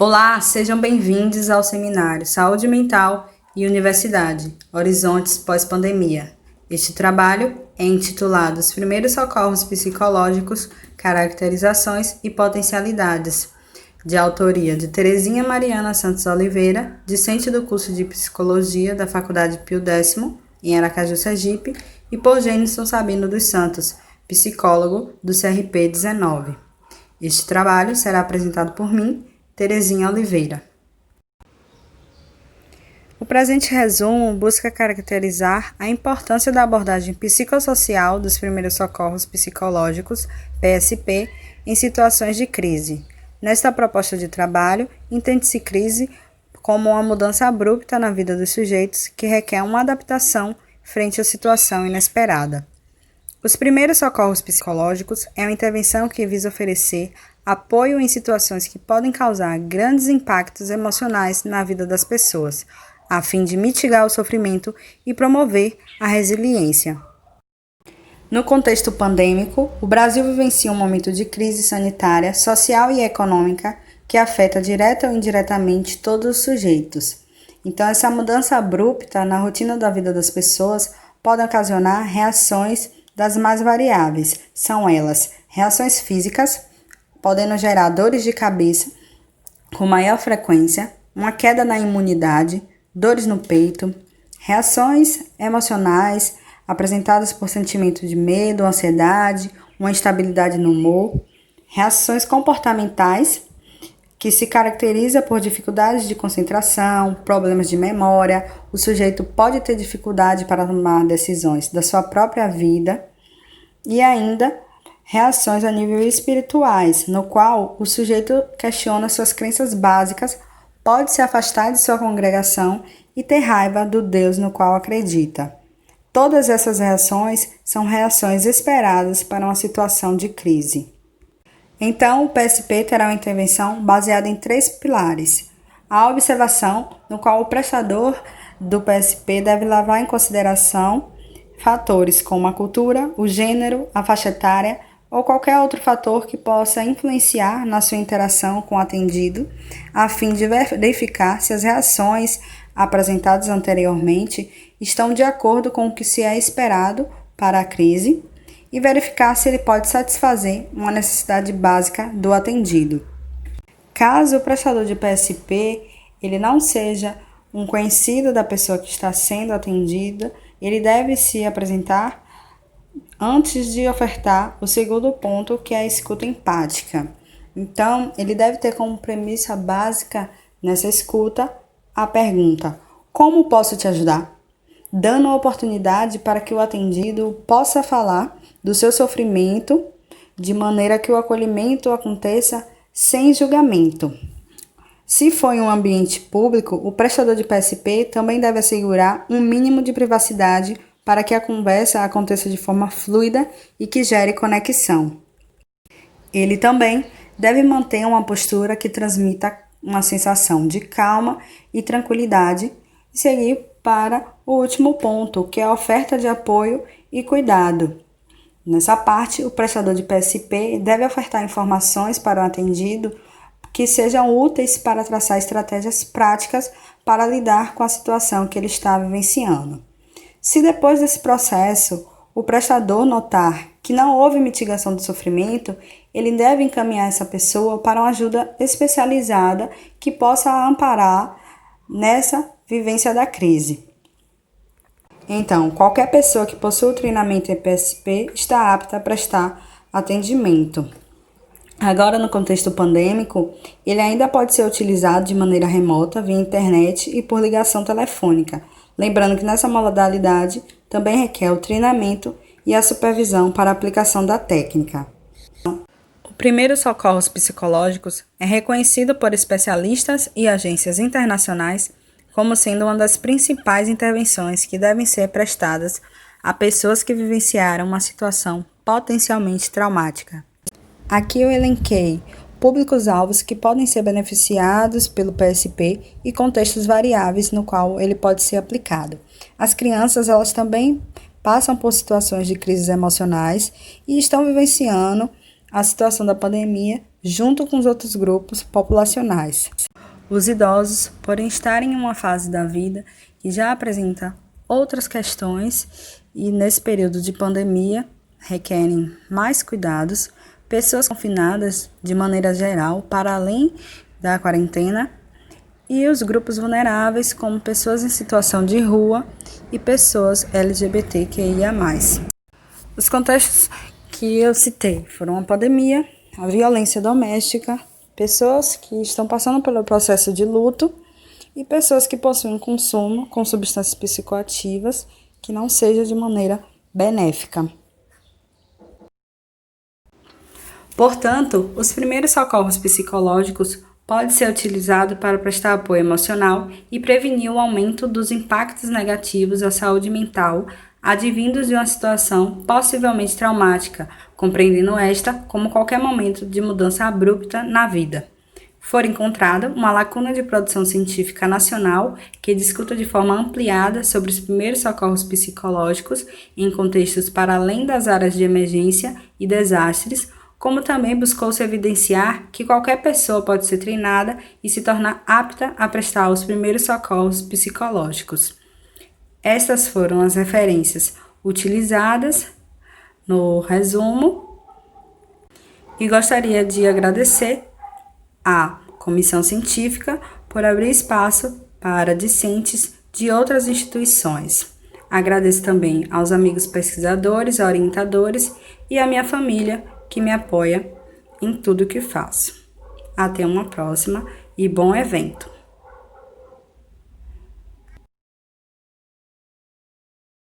Olá, sejam bem-vindos ao seminário Saúde Mental e Universidade, Horizontes pós-pandemia. Este trabalho é intitulado Os Primeiros Socorros Psicológicos, Caracterizações e Potencialidades, de autoria de Terezinha Mariana Santos Oliveira, discente do curso de Psicologia da Faculdade Pio X, em Aracaju, Sergipe, e por Gênison Sabino dos Santos, psicólogo do CRP 19. Este trabalho será apresentado por mim, Terezinha Oliveira. O presente resumo busca caracterizar a importância da abordagem psicossocial dos primeiros socorros psicológicos, PSP, em situações de crise. Nesta proposta de trabalho, entende-se crise como uma mudança abrupta na vida dos sujeitos que requer uma adaptação frente à situação inesperada. Os primeiros socorros psicológicos é uma intervenção que visa oferecer apoio em situações que podem causar grandes impactos emocionais na vida das pessoas, a fim de mitigar o sofrimento e promover a resiliência. No contexto pandêmico, o Brasil vivencia um momento de crise sanitária, social e econômica que afeta direta ou indiretamente todos os sujeitos. Então, essa mudança abrupta na rotina da vida das pessoas pode ocasionar reações das mais variáveis. São elas reações físicas, podendo gerar dores de cabeça com maior frequência, uma queda na imunidade, dores no peito, reações emocionais apresentadas por sentimento de medo, ansiedade, uma instabilidade no humor, reações comportamentais, que se caracteriza por dificuldades de concentração, problemas de memória, o sujeito pode ter dificuldade para tomar decisões da sua própria vida, e ainda reações a nível espirituais, no qual o sujeito questiona suas crenças básicas, pode se afastar de sua congregação e ter raiva do Deus no qual acredita. Todas essas reações são reações esperadas para uma situação de crise. Então, o PSP terá uma intervenção baseada em 3 pilares. A observação, no qual o prestador do PSP deve levar em consideração fatores como a cultura, o gênero, a faixa etária ou qualquer outro fator que possa influenciar na sua interação com o atendido, a fim de verificar se as reações apresentadas anteriormente estão de acordo com o que se é esperado para a crise e verificar se ele pode satisfazer uma necessidade básica do atendido. Caso o prestador de PSP ele não seja um conhecido da pessoa que está sendo atendida, ele deve se apresentar antes de ofertar o segundo ponto, que é a escuta empática. Então, ele deve ter como premissa básica nessa escuta a pergunta: como posso te ajudar? Dando a oportunidade para que o atendido possa falar do seu sofrimento, de maneira que o acolhimento aconteça sem julgamento. Se for em um ambiente público, o prestador de PSP também deve assegurar um mínimo de privacidade para que a conversa aconteça de forma fluida e que gere conexão. Ele também deve manter uma postura que transmita uma sensação de calma e tranquilidade e seguir para o último ponto, que é a oferta de apoio e cuidado. Nessa parte, o prestador de PSP deve ofertar informações para o atendido que sejam úteis para traçar estratégias práticas para lidar com a situação que ele está vivenciando. Se depois desse processo o prestador notar que não houve mitigação do sofrimento, ele deve encaminhar essa pessoa para uma ajuda especializada que possa amparar nessa vivência da crise. Então, qualquer pessoa que possua treinamento em PSP está apta a prestar atendimento. Agora, no contexto pandêmico, ele ainda pode ser utilizado de maneira remota, via internet e por ligação telefônica. Lembrando que nessa modalidade também requer o treinamento e a supervisão para a aplicação da técnica. O primeiro socorros psicológicos é reconhecido por especialistas e agências internacionais como sendo uma das principais intervenções que devem ser prestadas a pessoas que vivenciaram uma situação potencialmente traumática. Aqui eu elenquei públicos-alvos que podem ser beneficiados pelo PSP e contextos variáveis no qual ele pode ser aplicado. As crianças, elas também passam por situações de crises emocionais e estão vivenciando a situação da pandemia junto com os outros grupos populacionais. Os idosos, porém, estarem em uma fase da vida que já apresenta outras questões e nesse período de pandemia requerem mais cuidados, pessoas confinadas de maneira geral para além da quarentena e os grupos vulneráveis como pessoas em situação de rua e pessoas LGBTQIA+. Os contextos que eu citei foram a pandemia, a violência doméstica, pessoas que estão passando pelo processo de luto e pessoas que possuem consumo com substâncias psicoativas que não seja de maneira benéfica. Portanto, os primeiros socorros psicológicos podem ser utilizados para prestar apoio emocional e prevenir o aumento dos impactos negativos à saúde mental advindos de uma situação possivelmente traumática, compreendendo esta como qualquer momento de mudança abrupta na vida. For encontrada uma lacuna de produção científica nacional que discuta de forma ampliada sobre os primeiros socorros psicológicos em contextos para além das áreas de emergência e desastres, como também buscou-se evidenciar que qualquer pessoa pode ser treinada e se tornar apta a prestar os primeiros socorros psicológicos. Estas foram as referências utilizadas no resumo e gostaria de agradecer à comissão científica por abrir espaço para discentes de outras instituições. Agradeço também aos amigos pesquisadores, orientadores e à minha família que me apoia em tudo que faço. Até uma próxima e bom evento!